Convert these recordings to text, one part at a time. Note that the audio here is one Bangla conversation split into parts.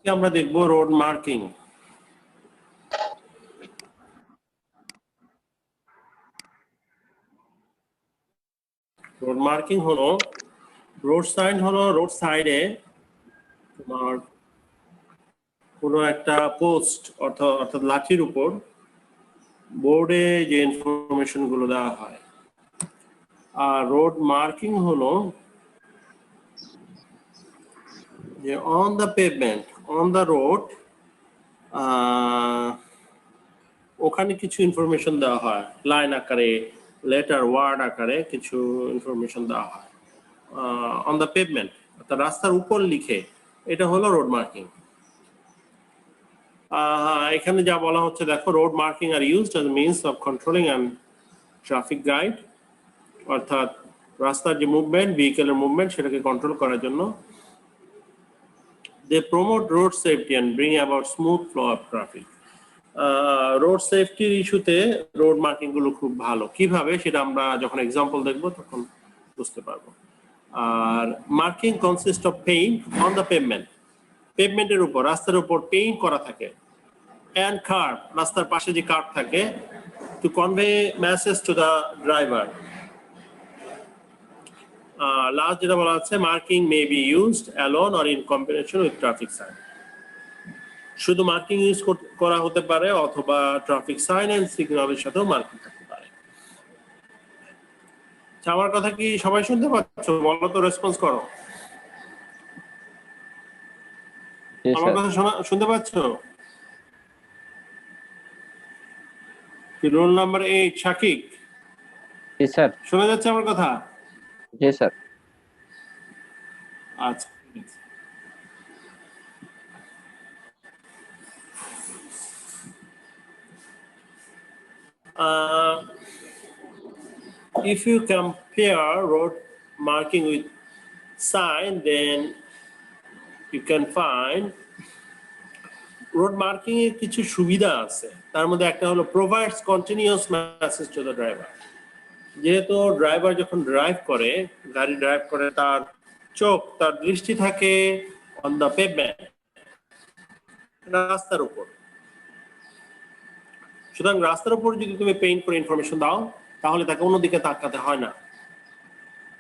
আজকে আমরা দেখব রোড মার্কিং। রোড মার্কিং হলো রোড সাইন হলো রোড সাইডে তোমার কোনো একটা পোস্ট অর্থাৎ লাঠির উপর বোর্ডে যে ইনফরমেশন গুলো দেওয়া হয়। আর রোড মার্কিং হলো যে on the pavement on the road ওখানে কিছু ইনফরমেশন দেওয়া হয়, লাইন আকারে, লেটার, ওয়ার্ড আকারে কিছু ইনফরমেশন দেওয়া হয় অন দ্য পেভমেন্ট, অর্থাৎ রাস্তার উপর লিখে। এটা হলো রোড মার্কিং। এখানে যা বলা হচ্ছে দেখো, road marking are used as means of controlling and traffic guide, অর্থাৎ রাস্তার যে মুভমেন্ট, ভেহিকেলের মুভমেন্ট, সেটাকে কন্ট্রোল করার জন্য। They promote road safety and bring about smooth flow of traffic. Road সেফটির ইস্যুতে রোড মার্কিং গুলো খুব ভালো। কিভাবে সেটা আমরা যখন এক্সাম্পল দেখবো তখন বুঝতে পারবো। আর marking consist of paint on the pavement, পেভমেন্টের উপর, রাস্তার উপর পেইন্ট করা থাকে। অ্যান্ড কার্ভ, রাস্তার পাশে যে কার্ভ থাকে, to convey message to the driver. Last যেটা বলা আছে, marking may be used alone or in combination with traffic sign. শুধু মার্কিং ইউজ করা হতে পারে অথবা ট্রাফিক সাইন এন্ড সিগন্যালের সাথেও মার্কিং থাকতে পারে। আমার কথা কি সবাই শুনতে পাচ্ছ? বলো তো, রেসপন্স করো। আমার কথা শুনতে পাচ্ছ? Roll number 8 শাকিক। জি স্যার। শোনা যাচ্ছে আমার কথা? জি স্যার। আচ্ছা, if you compare road marking with sign, then you can find road marking এর কিছু সুবিধা আছে। তার মধ্যে একটা হলো provides continuous message to the driver. যেহেতু ড্রাইভার যখন গাড়ি ড্রাইভ করে, তার চোখ, তার দৃষ্টি থাকে অন দ্য পেভমেন্ট, রাস্তার উপর। সুতরাং রাস্তার উপর যদি তুমি পেইন্ট করে ইনফরমেশন দাও, তাহলে তাকে অন্যদিকে তাকাতে হয় না।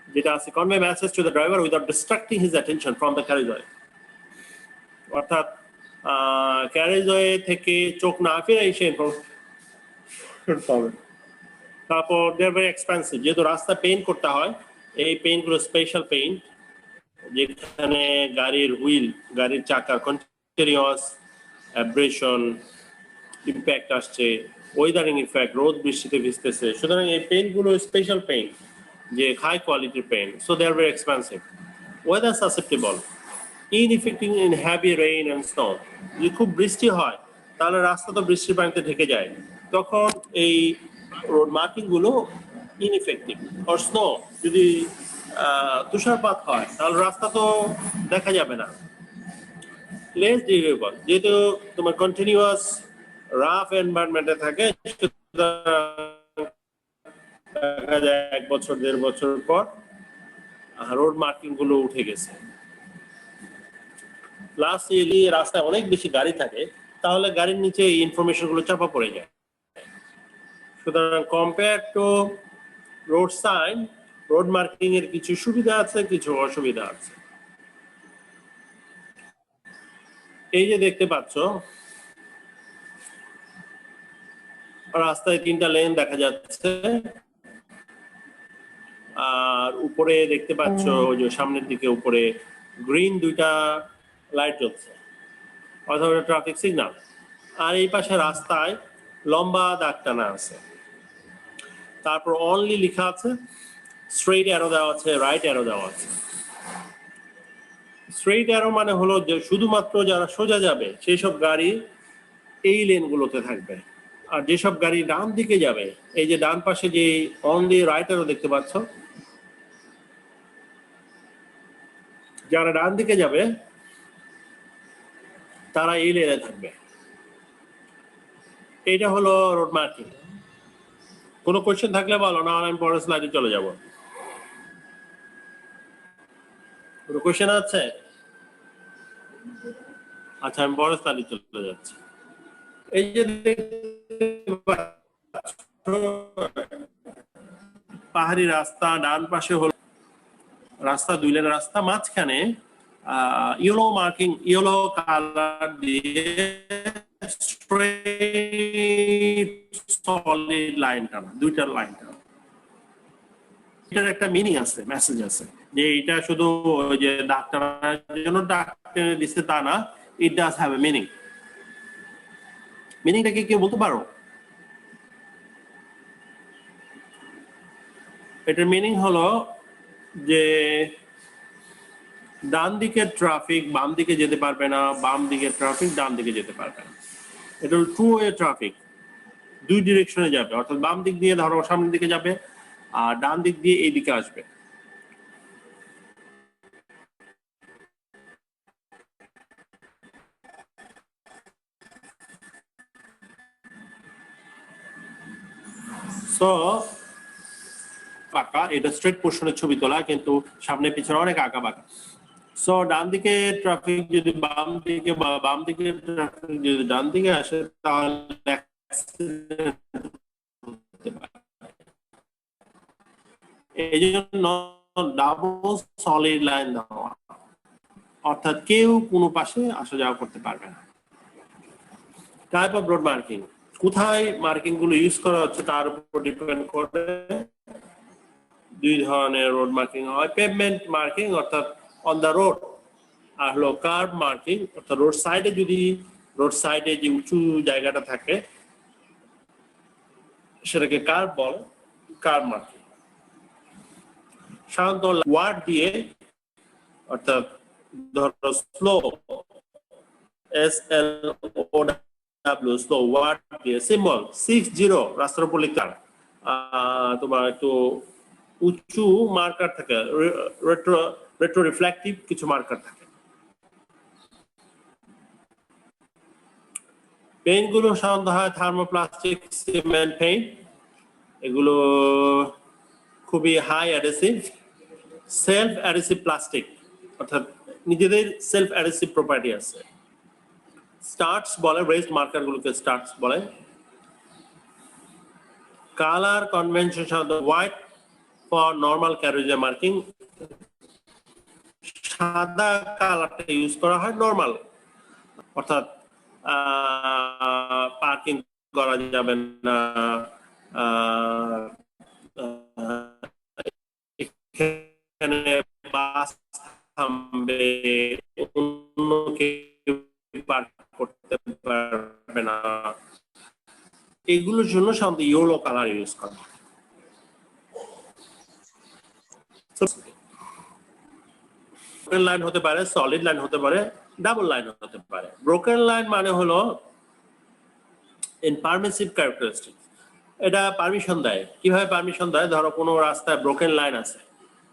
যেটা আছে, convey message to the driver without distracting his attention from the carriageway, অর্থাৎ ক্যারিজওয়ে থেকে চোখ না ফিরে সে ইনফরমেশন পাবে। তারপর দে আর ভেরি এক্সপেন্সিভ, যেহেতু রাস্তা পেইন্ট করতে হয়। এই পেইন্টগুলো স্পেশাল পেইন্ট, যেখানে গাড়ির হুইল, গাড়ির চাকার কন্টিনিউয়াস অ্যাব্রেশন, ইম্প্যাক্ট আসছে, ওয়েদারিং ইফেক্ট, রোদ বৃষ্টিতে ভিজতেছে। সুতরাং এই পেইন্টগুলো স্পেশাল পেইন্ট, যে হাই কোয়ালিটির পেইন্ট। So they are very expensive. Weather susceptible, ineffective in heavy rain and snow. যদি খুব বৃষ্টি হয়, তাহলে রাস্তা তো বৃষ্টির পানিতে ঢেকে যায়, তখন এই রোড মার্কিং গুলো ইনইফেক্টিভ। আর স্নো, যদি তুষারপাত হয়, তাহলে রাস্তা তো দেখা যাবে না। লেস ডিউরেবল, যেহেতু তোমার কন্টিনিউয়াস রাফ এনভায়রনমেন্টে থাকে, দেখা যায় 1 বছর 1.5 বছর পর রোড মার্কিং গুলো উঠে গেছে। প্লাস যদি রাস্তায় অনেক বেশি গাড়ি থাকে, তাহলে গাড়ির নিচে এই ইনফরমেশন গুলো চাপা পড়ে যায়। সুতরাং compare to road sign, road marking এর কিছু সুবিধা আছে, কিছু অসুবিধা আছে। এই যে দেখতে পাচ্ছ, রাস্তায় 3টা লেন দেখা যাচ্ছে। আর উপরে দেখতে পাচ্ছ, ওই যে সামনের দিকে উপরে গ্রিন 2টা লাইট জ্বলছে, অথবা ট্রাফিক সিগন্যাল। আর এই পাশে রাস্তায় লম্বা দাগ টানা আছে। তারপর অনলি লেখা আছে, স্ট্রেইট অ্যারো দেওয়া আছে, রাইট অ্যারো দেওয়া আছে। স্ট্রেইট অ্যারো মানে হলো যে শুধুমাত্র যারা সোজা যাবে সেই সব গাড়ি এই লেনগুলোতে থাকবে। আর যেসব গাড়ি ডান দিকে যাবে, এই যে ডান পাশে যে অনলি রাইট অ্যারো দেখতে পাচ্ছ, যারা ডান দিকে যাবে তারা এই লেনে থাকবে। এইটা হলো রোড মার্কিং। কোনো কোয়েশ্চেন থাকলে বলো, না আমি পরের স্লাইডে চলে যাব। কোনো কোয়েশ্চেন আছে? আচ্ছা আমি পরের স্লাইডে চলে যাচ্ছি। এই যে পাহাড়ি রাস্তা, ডান পাশে হলো রাস্তা, 2 লেনের রাস্তা, মাঝখানে ইয়েলো মার্কিং, ইয়েলো কালার দিয়ে স্ট্রেট সলিড লাইন টানা, 2টা লাইন টানা। এটার একটা মিনিং আছে, মেসেজ আছে, যে এটা শুধু ওই যে দাগ টানার জন্য দাগ টেনে দিচ্ছে তা না, it does have a meaning. মিনিংটা কি কেউ বলতে পারো? এটার মিনিং হলো যে ডান দিকের ট্রাফিক বাম দিকে যেতে পারবে না, বাম দিকের ট্রাফিক ডান দিকে যেতে পারবে না। এটা হলো টু ওয়ে ট্রাফিক, 2 ডিরেকশনে যাবে, অর্থাৎ বাম দিক দিয়ে ধরো সামনের দিকে যাবে আর ডান দিক দিয়ে এই দিকে আসবে। সো পাকা, এটা স্ট্রেট পোর্শনের ছবি তোলা, কিন্তু সামনে পিছনে অনেক আঁকা বাঁকা। সো ডান দিকে ট্রাফিক যদি বাম দিকে বা বাম দিকে ট্রাফিক যদি ডান দিকে আসে তাহলে accident হতে পারে। এই জন্য ডাবল সলিড লাইন দেওয়া, অর্থাৎ কেউ কোনো পাশে আসা যাওয়া করতে পারবে না। টাইপ অফ রোড মার্কিং, কোথায় মার্কিং গুলো ইউজ করা হচ্ছে তার উপর ডিপেন্ড করে 2 ধরনের রোড মার্কিং হয়। পেভমেন্ট মার্কিং অর্থাৎ অন দ্য রোড, আর হলো কার্ভ মার্কিং অর্থাৎ রোড সাইডে, যদি রোড সাইডে যে উঁচু জায়গাটা থাকে সেটাকে কার্ভ বলে, কার্ভ মার্কিং। সাধারণত ওয়ার্ড দিয়ে, অর্থাৎ ধরো স্লো, SLOW, স্লো, ওয়ার্ড দিয়ে, সিম্বল 60 রাস্তার উপর লিখতে হয়। তোমার একটু উঁচু মার্কার থাকে, রেট্রো রিফ্লেকটিভ কিছু মার্কার থাকে। পেইন্ট গুলো সাধারণত হয় থার্মোপ্লাস্টিক, সিমেন্ট পেইন্ট, এগুলো খুবই high adhesive, self adhesive plastic, অর্থাৎ নিজেদের সেলফ অ্যাডহেসিভ প্রপার্টি আছে। স্টার্টস বলে, রেজড মার্কার গুলোকে স্টার্টস বলে। কালার কনভেনশন সাধারণত white for normal carriageway marking, সাদা কালারটা ইউজ করা হয় নর্মাল, অর্থাৎ পার্কিং করা যাবে না, এখানে বাস থামবে, অন্য কেউ পার্ক করতে পারবে না, এগুলোর জন্য সাধারণত ইয়েলো কালার ইউজ করা হয়। ব্রোকেন লাইন হতে পারে, সলিড লাইন হতে পারে, ডাবল লাইন হতে পারে। ব্রোকেন লাইন মানে হলো ইনপারমিসিভ ক্যারেক্টারিস্টিক, এটা পারমিশন দেয়। কিভাবে পারমিশন দেয়? ধরো কোনো রাস্তায় ব্রোকেন লাইন আছে,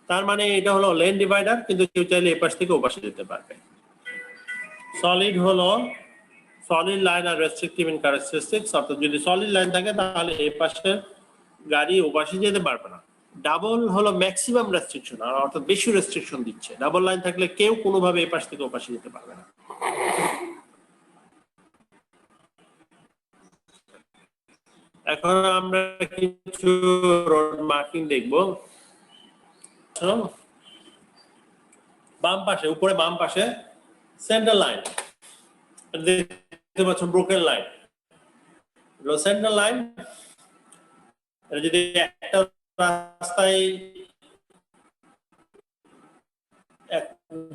তার মানে এটা হলো লেন ডিভাইডার, কিন্তু কেউ চাইলে এই পাশ থেকে ও পাশে যেতে পারবে। সলিড হলো সলিড লাইন আর রেস্ট্রিকটিভ ইন ক্যারেক্টারিস্টিক্স, অর্থাৎ যদি সলিড লাইন থাকে তাহলে এই পাশে গাড়ি ও পাশে যেতে পারবে না। ডাবল হলো ম্যাক্সিমাম রেস্ট্রিকশন, আর অর্থাৎ বেশি রেস্ট্রিকশন দিচ্ছে। ডাবল লাইন থাকলে কেউ কোনোভাবে এই পাশ থেকে ও পাশে যেতে পারবে না। এখন আমরা কিছু রোড মার্কিং দেখব। বাম পাশে, উপরে বাম পাশে সেন্টার লাইন দেখতে পাচ্ছ, ব্রোকেন লাইন, সেন্টার লাইন। যদি একটা রাস্তায়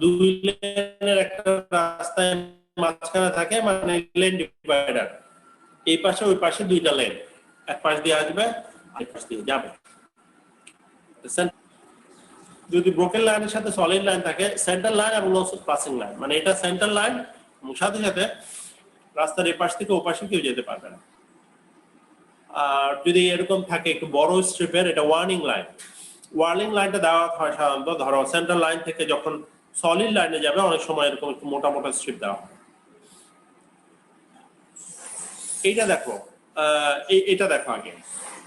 2 লেনের একটা রাস্তায় মাঝখানে থাকে, মানে লেন ডিভাইডার, এই পাশে ওই পাশে 2টা লেন, এক পাশ দিয়ে আসবে আরেক পাশ দিয়ে যাবে। যদি ব্রোকেন লাইনের সাথে সলিড লাইন থাকে, সেন্টার লাইন এবং পাসিং লাইন, মানে এটা সেন্টার লাইন এবং সাথে সাথে রাস্তার এই পাশ থেকে ও পাশে কেউ যেতে পারবে না। আর যদি এরকম থাকে একটু বড় স্ট্রিপের, এটা ওয়ার্নিং লাইন। ওয়ার্নিং লাইনটা দেওয়া হয় সাধারণত ধরো সেন্টার লাইন থেকে যখন সলিড লাইনে যাবে, অনেক সময় এরকম একটু মোটা মোটা স্ট্রিপ দেওয়া হয়। এইটা দেখো, এটা দেখো আগে,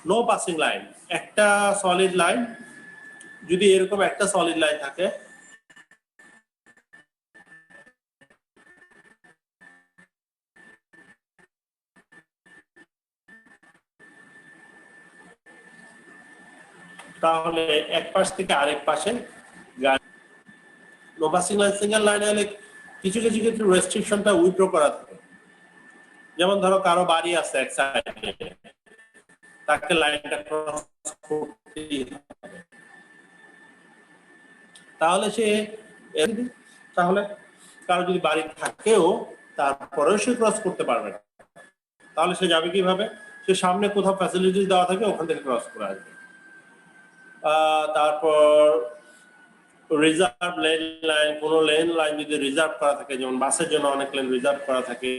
নো পাসিং লাইন। একটা সলিড লাইন, যদি এরকম একটা সলিড লাইন থাকে, তাহলে এক পাশ থেকে আরেক পাশে গাড়ি নো পাসিং লাইন সিঙ্গেল লাইনে হলে কিছু কিছু ক্ষেত্রে রেস্ট্রিকশনটা উইথড্র করা থাকে। যেমন ধরো কারো বাড়ি আছে এক সাইডে, তাকে লাইনটা ক্রস করতেই হবে। তাহলে সে তাহলে কারো যদি বাড়ি থাকেও তারপরেও সে ক্রস করতে পারবে না, তাহলে সে যাবে কিভাবে? সে সামনে কোথাও ফ্যাসিলিটিস দেওয়া থাকে ওখান থেকে ক্রস করে আসবে। তারপর রিজার্ভ লেন লাইন, কোন লেন লাইন যদি রিজার্ভ করা থাকে, যেমন বাসের জন্য অনেক লেন রিজার্ভ করা থাকে,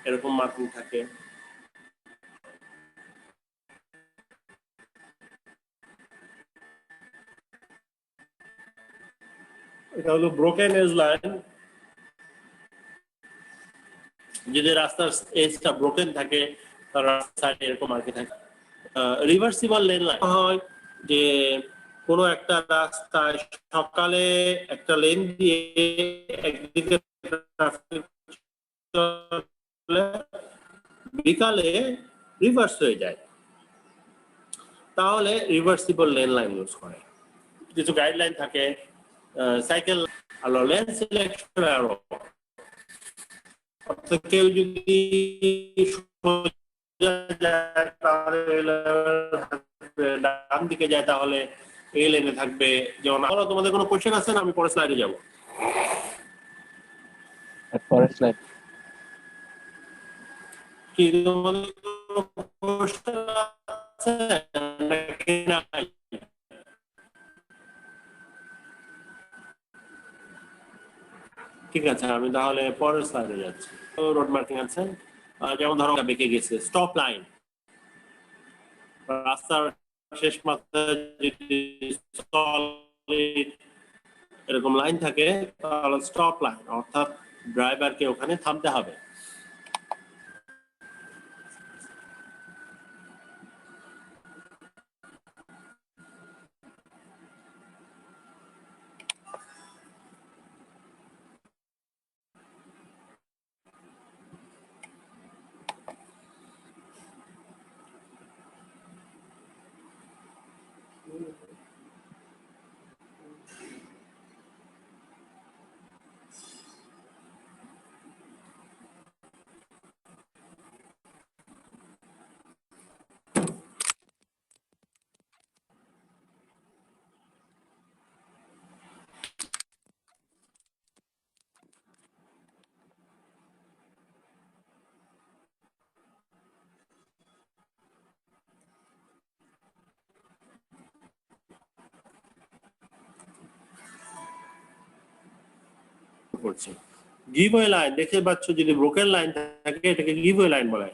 এরকম মার্কিং থাকে। এটা হলো ব্রোকেন এজ লাইন। যদি রাস্তার এজটা ব্রোকেন থাকে তার সাইডে এরকম আর কি থাকে। রিভার্সিবল লেন লাইন হয় যে কোনো একটা রাস্তায় সকালে একটা লেন দিয়ে একদিকে ট্রাফিক চলে, বিকালে রিভার্স হয়ে যায়, তাহলে রিভার্সিবল লেন লাইন ইউজ করে। কিছু গাইডলাইন থাকে সাইকেল আলো লেন সিলেকশন আরো, অর্থাৎ কেউ যদি ডান দিকে যায় তাহলে এই লেনে থাকবে। যেমন তোমাদের কোনো কোশ্চেন আছে না? আমি পরে স্লাইডে যাবো। পরের স্লাইড। কি তোমাদের কোনো কোশ্চেন আছে নাকি নাই? ঠিক আছে, আমি তাহলে পরের স্লাইডে যাচ্ছি। রোড মার্কিং আছে, যেমন ধরো বেঁকে গেছে স্টপ লাইন, রাস্তার শেষ মাথায় যদি এরকম লাইন থাকে তাহলে স্টপ লাইন, অর্থাৎ ড্রাইভারকে ওখানে থামতে হবে। করছি গিভওয়ে লাইন দেখতে পাচ্ছ, যদি ব্রোকেন লাইন থাকে এটাকে গিভওয়ে লাইন বলে,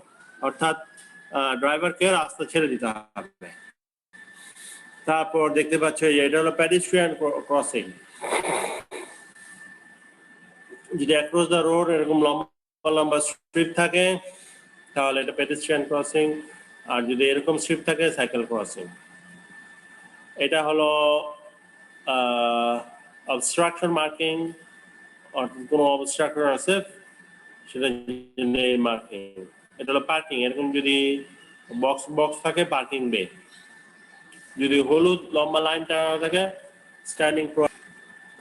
অর্থাৎ ড্রাইভারকে রাস্তা ছেড়ে দিতে হবে। তারপর দেখতে পাচ্ছ এটা হলো প্যাডিস্ট্রিয়ান ক্রসিং, যদি অ্যাক্রস দ্য রোড এরকম লম্বা লম্বা স্ট্রিপ থাকে তাহলে এটা পেডিস্ট্রিয়ান ক্রসিং, আর যদি এরকম স্ট্রিপ থাকে সাইকেল ক্রসিং। এটা হলো অবস্ট্রাকশন মার্কিং, অর্থাৎ কোনো অবস্ট্রাকশন আছে সেটা মার্কিং। এটা হলো পার্কিং, এরকম যদি বক্স বক্স থাকে পার্কিং বে, যদি হলুদ লম্বা লাইনটা থাকে স্ট্যান্ডিং,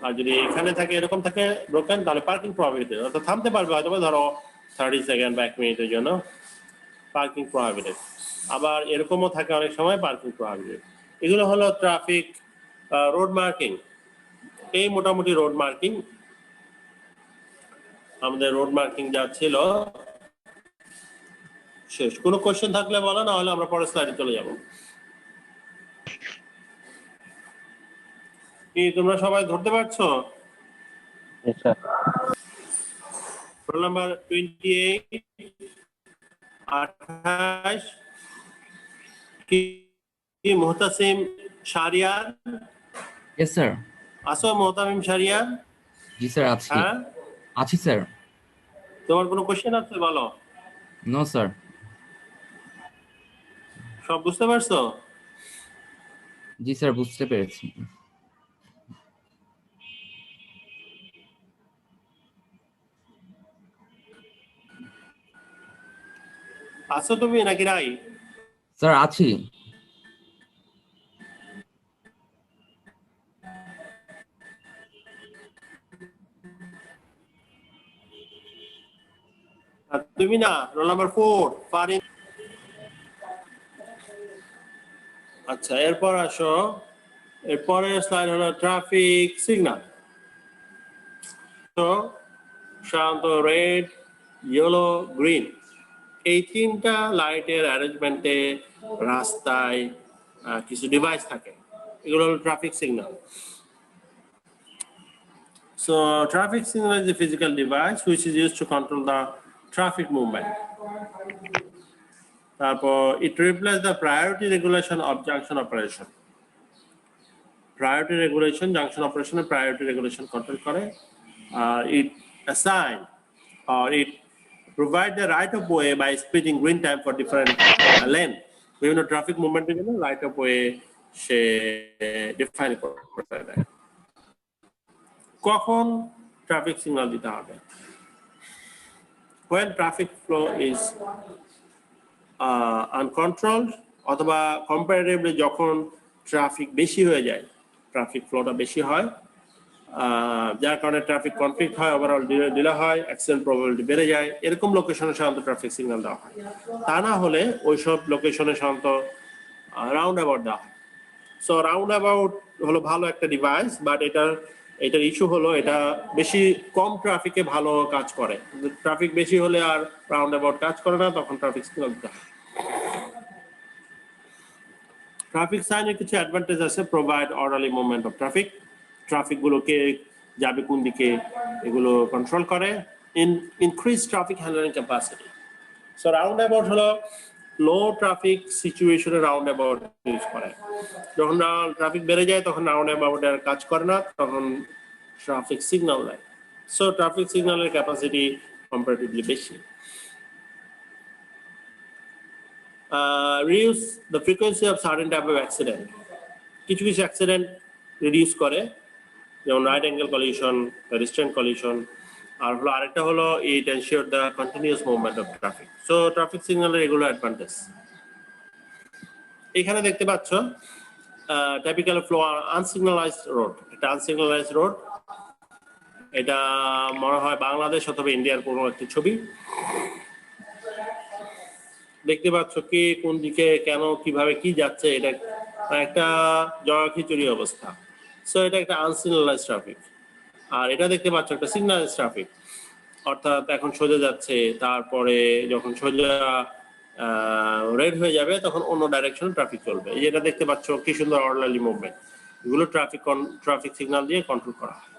আর যদি এখানে থাকে এরকম থাকে ব্রোকেন তাহলে পার্কিং প্রহিবিটেড, অর্থাৎ থামতে পারবে হয়তো ধরো 30 সেকেন্ড বা 1 মিনিটের জন্য, পার্কিং প্রহিবিটেড। আবার এরকমও থাকে অনেক সময় পার্কিং প্রহিবিটেড। এগুলো হলো ট্রাফিক রোড মার্কিং। এই মোটামুটি রোড মার্কিং, আমাদের রোড মার্কিং যা ছিল শেষ। কোনো কোশ্চেন থাকলে বলো, না হলে আমরা পরের স্লাইডে চলে যাব। কি তোমরা সবাই ধরতে পারছো? রোল নাম্বার 28 28 কি মুহতাসিম শাহরিয়ার? Yes, sir. আসো মুহতামিম শাহরিয়ার? জি স্যার আছি। হ্যাঁ, আছি স্যার। তোমার কোনো কোশ্চেন আছে বলো। No sir. সব বুঝতে পারছো? জি স্যার বুঝতে পেরেছি। আছো তুমি নাকি নাই? স্যার আছি। তুমি না, রোল নাম্বার 4 ফারিন। আচ্ছা, এরপর আসো, এরপরের স্লাইড হলো ট্রাফিক সিগন্যাল। তো সাধারণত রেড, ইয়েলো, গ্রিন এই তিনটা লাইটের অ্যারেঞ্জমেন্টে রাস্তায় কিছু ডিভাইস থাকে, এগুলো হলো traffic signal. So traffic signal is a physical device which is used to control the traffic movement. তারপর it replaces the priority regulation of junction operation. Priority regulation, junction operation এর priority regulation control করে। It assign or it provide the right of way by splitting green time for different lane. বিভিন্ন ট্রাফিক মুভমেন্টের জন্য right of way say define করতে দেয়। কখন ট্রাফিক সিগন্যাল দিতে হবে? When traffic flow is uncontrolled অথবা কম্পারেটিভলি যখন ট্রাফিক বেশি হয়ে যায়, ট্রাফিক ফ্লোটা বেশি হয়, যার কারণে ট্রাফিক কনফ্লিক্ট হয়, ওভারঅল ডিলে হয়, অ্যাক্সিডেন্ট প্রবাবিলিটি বেড়ে যায়, এরকম লোকেশনে সাধারণত ট্রাফিক সিগন্যাল দেওয়া হয়। তা না হলে ওইসব লোকেশনে সাধারণত রাউন্ড অ্যাবাউট দেওয়া হয়। সো রাউন্ড অ্যাবাউট হলো ভালো একটা ডিভাইস, বাট এটার ইস্যু হলো এটা বেশি কম ট্রাফিকে ভালো কাজ করে। ট্রাফিক বেশি হলে আর রাউন্ড অ্যাবাউট কাজ করে না, তখন ট্রাফিক সিগন্যাল দিতে হয়। ট্রাফিক সাইনের কিছু অ্যাডভান্টেজ আছে, provide orderly movement of traffic, traffic গুলোকে যাবে কোন দিকে এগুলো কন্ট্রোল করে। Increase traffic handling capacity. So round about হলো লো ট্রাফিক সিচুয়েশনে রাউন্ড অ্যাবাউট ইউজ করে। যখন ট্রাফিক বেড়ে যায় তখন রাউন্ড অ্যাবাউট আর কাজ করে না, তখন ট্রাফিক সিগন্যাল দেয়। সো ট্রাফিক সিগন্যালের ক্যাপাসিটি কম্পারেটিভলি বেশি। Reduce the frequency of certain type of accident. কিছু কিছু অ্যাক্সিডেন্ট রিডিউস করে, যেমন right angle collision, pedestrian collision. আর হলো আরেকটা হলো it ensure the continuous movement of traffic. So traffic সিগন্যালের এগুলো অ্যাডভান্টেজ। এখানে দেখতে পাচ্ছ টাইপিক্যাল ফ্লো আনসিগনালাইজড রোড। এটা আনসিগনালাইজড রোড, এটা মনে হয় বাংলাদেশ অথবা ইন্ডিয়ার কোনো একটি ছবি। দেখতে পাচ্ছ কি কোন দিকে কেন কিভাবে কি যাচ্ছে, এটা একটা জগাখিচুড়ি অবস্থা। সো এটা একটা আনসিগনালাইজড ট্রাফিক। আর এটা দেখতে পাচ্ছ একটা সিগনালাইজড ট্রাফিক, অর্থাৎ এখন সোজা যাচ্ছে, তারপরে যখন সোজা রেড হয়ে যাবে তখন অন্য ডাইরেকশনে ট্রাফিক চলবে। এই যেটা দেখতে পাচ্ছ কি সুন্দর অর্ডারলি মুভমেন্ট, এগুলো ট্রাফিক সিগন্যাল দিয়ে কন্ট্রোল করা হয়।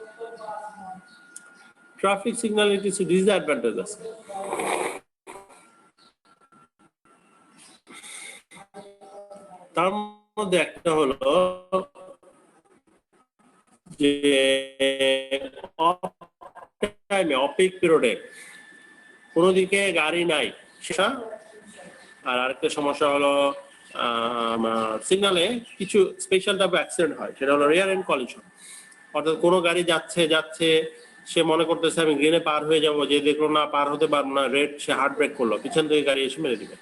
ট্রাফিক সিগন্যালের কিছু ডিসঅ্যাডভান্টেজ আছে। তার মধ্যে একটা হলো যে অপিক পিরিয়ডে কোনো দিকে গাড়ি নাই সেটা। আর আরেকটা সমস্যা হলো সিগনালে কিছু স্পেশাল টাইপ অ্যাক্সিডেন্ট হয়, সেটা হলো রিয়ার এন্ড কলিশন। অর্থাৎ কোনো গাড়ি যাচ্ছে সে মনে করতেছে আমি গ্রিনে পার হয়ে যাব, যে দেখলো না পার হতে পারবো না, রেড, সে হার্ড ব্রেক করলো, পিছন থেকে গাড়ি এসে মেরে দিবে।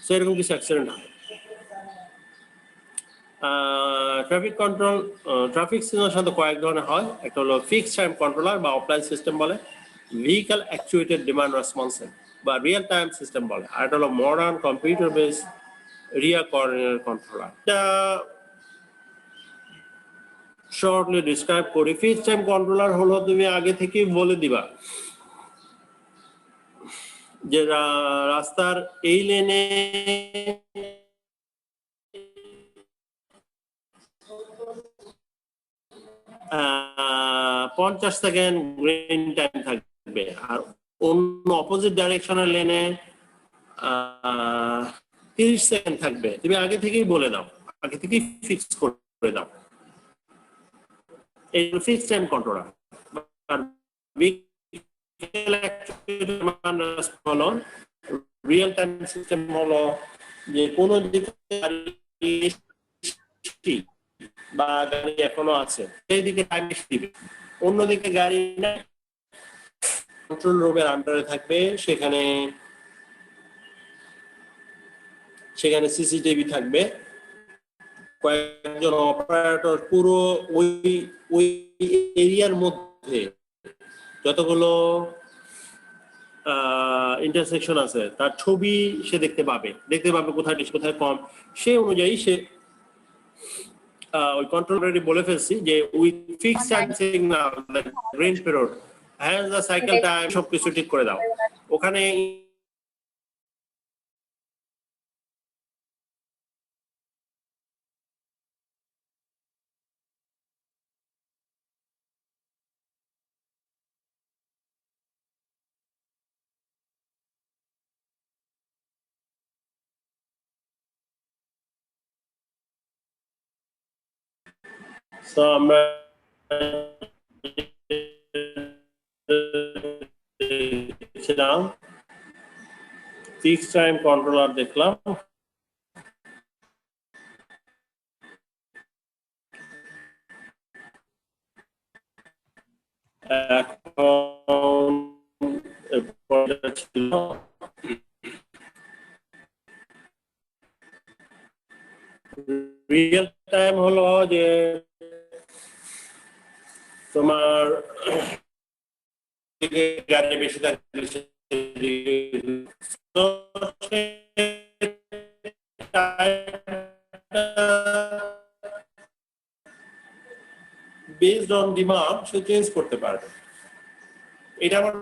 সো এরকম কিছু অ্যাক্সিডেন্ট হয়। ট্রাফিক কন্ট্রোল, ট্রাফিক সিগন্যাল সাধারণত কয়েক ধরনের হয়। একটা হলো ফিক্সড টাইম কন্ট্রোলার বা অফলাইন সিস্টেম বলে, ভেহিকল অ্যাকচুয়েটেড ডিমান্ড রেসপন্সিভ বা রিয়েল টাইম সিস্টেম বলে, আর এটা হলো modern computer base Riya coordinator controller. এটা শর্টলি ডিসক্রাইব করি। ফিক্সড টাইম কন্ট্রোলার হলো তুমি আগে থেকেই বলে দিবা যে রাস্তার এই লেনে 50 সেকেন্ড গ্রিন টাইম থাকবে, আর অন্য অপোজিট ডাইরেকশনের লেনে 30 সেকেন্ড থাকবে। তুমি আগে থেকেই বলে দাও, আগে থেকেই ফিক্স করে দাও। এই ফিক্স টাইম কন্ট্রোলার। হলো রিয়েল টাইম সিস্টেম হলো যে কোন দিকে বা গাড়ি এখনো আছে সেই দিকে টাইম দিবে, অন্যদিকে গাড়ি না, কন্ট্রোল রুমের আন্ডারে থাকবে, সেখানে সিসিটিভি থাকবে, কয়েকজন অপারেটর পুরো ওই এরিয়ার মধ্যে যতগুলো ইন্টারসেকশন আছে তার ছবি সে দেখতে পাবে কোথায় বেশি কোথায় কম, সে অনুযায়ী সে ওই কন্ট্রোল অলরেডি বলে ফেলছি যে with fix time signal grain period has the cycle time সবকিছু ঠিক করে দাও ওখানে। So আমরা দেখছিলাম ফিক্স টাইম কন্ট্রোলার দেখলাম, এখন ছিল রিয়েল টাইম হলো যে তোমার গাড়ি বেশি থাকলে based on demand say change করতে পারবে। এটা আমার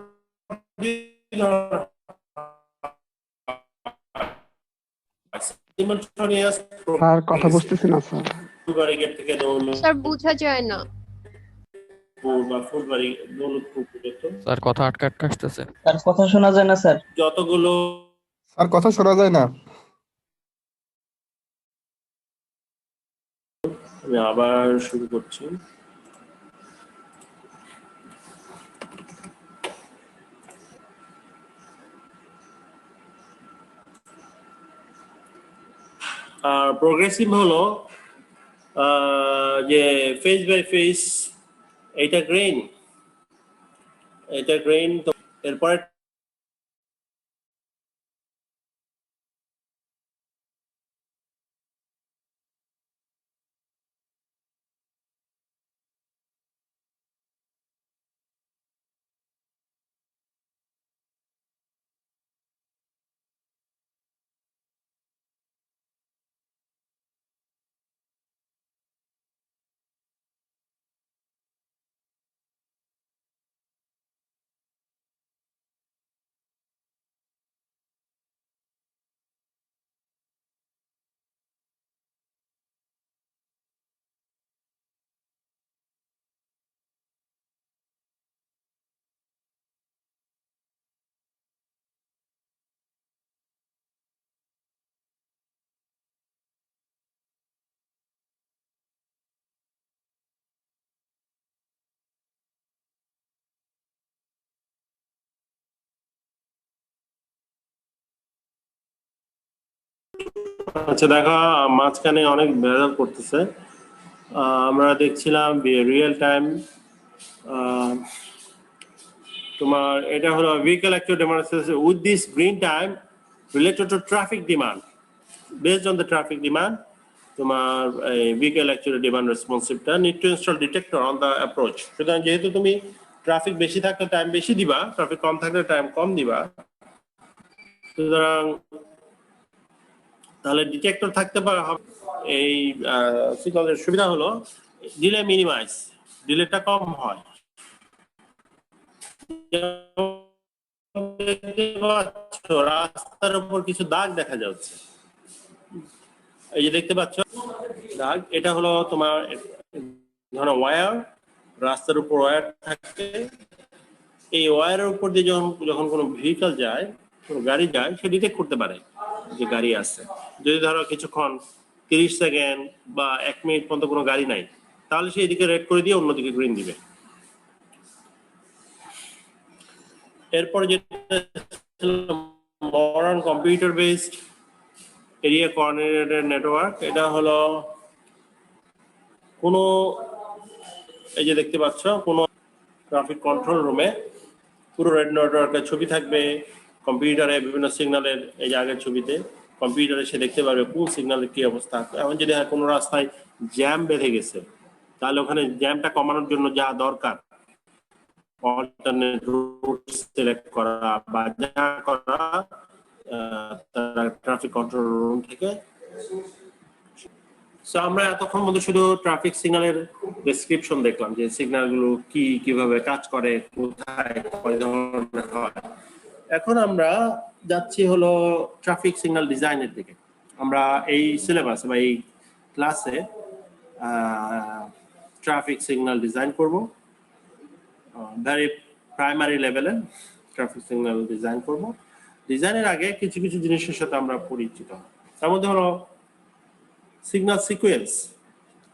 স্যার কথা বুঝতেছি না স্যার। ফুলবাড়ি গেট থেকে স্যার বোঝা যায় না। ফুলবাড়ি দৌলতপুর পর্যন্ত স্যার কথা আটকা আসতেছে। স্যার কথা শোনা যায় না স্যার। যতগুলো স্যার কথা শোনা যায় না। আমি আবার শুরু করছি। আর প্রোগ্রেসিভ হলো যে ফেস বাই ফেস, এটা গ্রেইন তো এরপরে আচ্ছা দেখা মাঝখানে অনেক ভেজাল করতেছে। আমরা দেখছিলাম রিয়েল টাইম, তোমার এটা হলো vehicle actual demand with this green time related to traffic demand, based on the traffic demand তোমার vehicle actual demand responsive টা need to install detector on the approach। সুতরাং যেহেতু তুমি ট্রাফিক বেশি থাকলে টাইম বেশি দিবা, ট্রাফিক কম থাকলে টাইম কম দিবা, সুতরাং তাহলে ডিটেক্টর থাকতে পারে। এই সিগন্যালের সুবিধা হলো ডিলে মিনিমাইজ, ডিলেটা কম হয়। রাস্তার উপর কিছু দাগ দেখা যাচ্ছে, এই যে দেখতে পাচ্ছ দাগ, এটা হলো তোমার ধরো ওয়্যার, রাস্তার উপর ওয়্যার থাকে, এই ওয়্যারের উপর দিয়ে যখন কোনো ভেহিকল যায়, কোনো গাড়ি যায়, সে ডিটেক্ট করতে পারে যে গাড়ি আছে। যদি ধরো কিছুক্ষণ 30 সেকেন্ড বা 1 মিনিট পর্যন্ত কোনো গাড়ি নাই, তাহলে সে এদিকে রেড করে দিয়ে অন্যদিকে গ্রিন দিবে। এরপর যেটা modern computer based area coordinated network, এটা হলো কোনো এই যে দেখতে পাচ্ছ কোনো ট্রাফিক কন্ট্রোল রুমে পুরো রেড নেটওয়ার্কের ছবি থাকবে, কম্পিউটারে বিভিন্ন সিগন্যালের এই যে আগের ছবিতে কম্পিউটারে সে দেখতে পারবে কোন সিগন্যালের কি অবস্থা। এখন যদি কোনো রাস্তায় জ্যাম বেঁধে গেছে, তাহলে ওখানে জ্যামটা কমানোর জন্য যা দরকার অল্টারনেট রুট সিলেক্ট করা বা যা করা তারা ট্রাফিক কন্ট্রোল রুম থেকে। সো আমরা এতক্ষণ মধ্যে শুধু ট্রাফিক সিগন্যালের ডেসক্রিপশন দেখলাম, যে সিগন্যালগুলো কিভাবে কাজ করে, কোথায় কয় ধরনের হয়। এখন আমরা যাচ্ছি হলো ট্রাফিক সিগন্যাল ডিজাইনের দিকে। আমরা এই সিলেবাস বা এই ক্লাসে ট্রাফিক সিগন্যাল ডিজাইন করব, ভেরি প্রাইমারি লেভেলে ট্রাফিক সিগন্যাল ডিজাইন করব। ডিজাইনের আগে কিছু কিছু জিনিসের সাথে আমরা পরিচিত হব। তার মধ্যে হলো সিগন্যাল সিকোয়েন্স,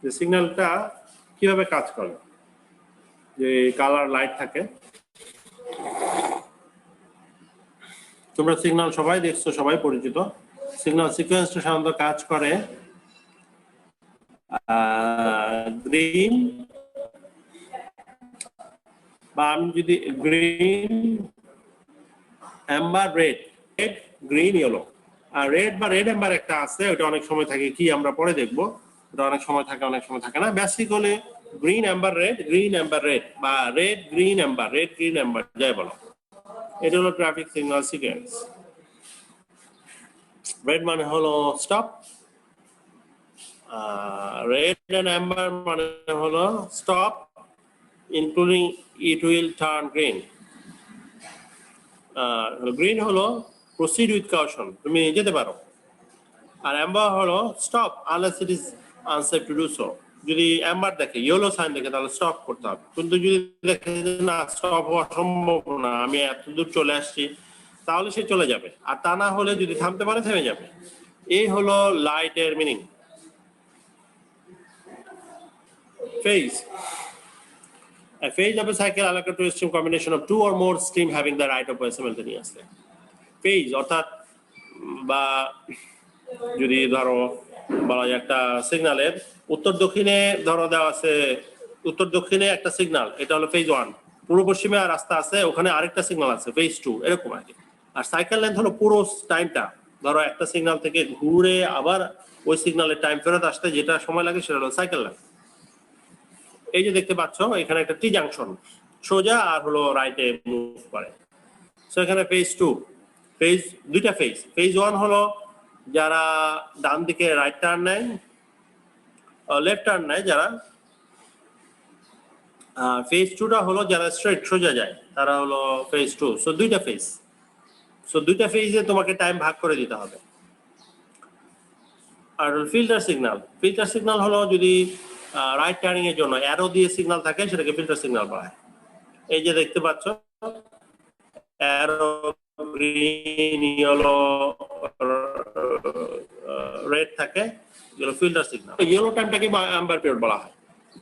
যে সিগন্যালটা কিভাবে কাজ করে, যে কালার লাইট থাকে। তোমরা সিগন্যাল সবাই দেখছো, সবাই পরিচিত। সিগন্যাল সিকোয়েন্সটা সাধারণত কাজ করে গ্রিন, বা আমি যদি green, amber, red, green, yellow. আর রেড বা রেড অ্যাম্বার একটা আছে, ওটা অনেক সময় থাকে কি আমরা পরে দেখবো, ওটা অনেক সময় থাকে অনেক সময় থাকে না। Basically green amber red, green amber red, বা red green amber, red green amber যাই বলো, এটা হলো ট্রাফিক সিগন্যাল সিকোয়েন্স। রেড মানে হলো স্টপ, রেড এন্ড অ্যাম্বার মানে হলো stop including it will turn green. Green হলো প্রসিড উইথ কাউশন, তুমি যেতে পারো। আর অ্যাম্বার হলো stop unless it is unsafe to do so. যদি অ্যাম্বার দেখে, ইয়েলো সাইন দেখে, তাহলে স্টপ করতে হবে। কিন্তু যদি দেখে যে না, স্টপ হওয়া সম্ভব না, আমি এত দূর চলে আসছি, তাহলে সে চলে যাবে। আর তা না হলে যদি থামতে পারে, থেমে যাবে। এই হলো লাইটের meaning. Phase. A phase of a cycle allocated to a stream combination of two or more stream having the right of way simultaneously. Phase অর্থাৎ, বা যদি ধরো বলা যায় একটা সিগন্যালের উত্তর দক্ষিণে ধরো দেওয়া আছে, উত্তর দক্ষিণে একটা সিগন্যাল, এটা হলো ফেজ 1। পূর্ব পশ্চিমে রাস্তা আছে, ওখানে আরেকটা সিগন্যাল আছে, ফেজ 2, এরকম আর কি। আর সাইকেল লেন্থ হলো পুরো টাইমটা। ধরো একটা সিগন্যাল থেকে ঘুরে আবার ওই সিগন্যালের টাইম ফেরত আসতে যেটা সময় লাগে, সেটা হলো সাইকেল লেন্থ। এই যে দেখতে পাচ্ছ, এখানে একটা টি জাংশন, সোজা আর হলো রাইটে মুভ করে। সো এখানে ফেজ 2, ফেজ দুইটা ফেজ। ফেজ 1 হলো যারা ডান দিকে রাইট টার্ন নেয়, লেফট টার্ন নেয় যারা। ফেজ 2টা হলো যারা স্ট্রেট সোজা যায়, তারা হলো ফেজ 2। সো দুইটা ফেজ। সো দুইটা ফেজে তোমাকে টাইম ভাগ করে দিতে হবে। আর ফিল্টার সিগন্যাল, ফিল্টার সিগন্যাল হলো যদি রাইট টার্নিং এর জন্য অ্যারো দিয়ে সিগন্যাল থাকে, সেটাকে ফিল্টার সিগন্যাল বলা হয়। এই যে দেখতে পাচ্ছ, অ্যারো, গ্রিন, ইয়েলো, রেড থাকে, এগুলো ফিল্টার সিগন্যাল। ইয়েলো টাইমটাকে অ্যাম্বার পিরিয়ড বলা হয়।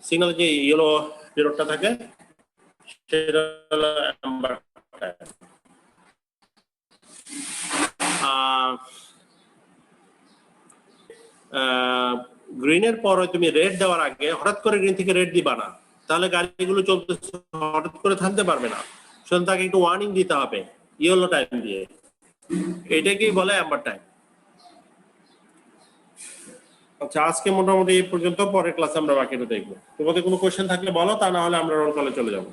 সিগন্যাল যে ইয়েলো পিরিয়ডটা থাকে, সেটা হলো অ্যাম্বার টাইম। গ্রিনের পরে তুমি রেড দেওয়ার আগে হঠাৎ করে গ্রিন থেকে রেড দিবা না, তাহলে গাড়িগুলো চলতে হঠাৎ করে থামতে পারবে না। সুতরাং তাকে একটু ওয়ার্নিং দিতে হবে ইয়েলো টাইম দিয়ে। এটাকেই বলে অ্যাম্বার টাইম। আচ্ছা, আজকে মোটামুটি এই পর্যন্ত। পরের ক্লাসে আমরা বাকিটা দেখবো। তোমাদের কোনো কোয়েশ্চেন থাকলে বলো, তা না হলে আমরা রোল কলে চলে যাবো।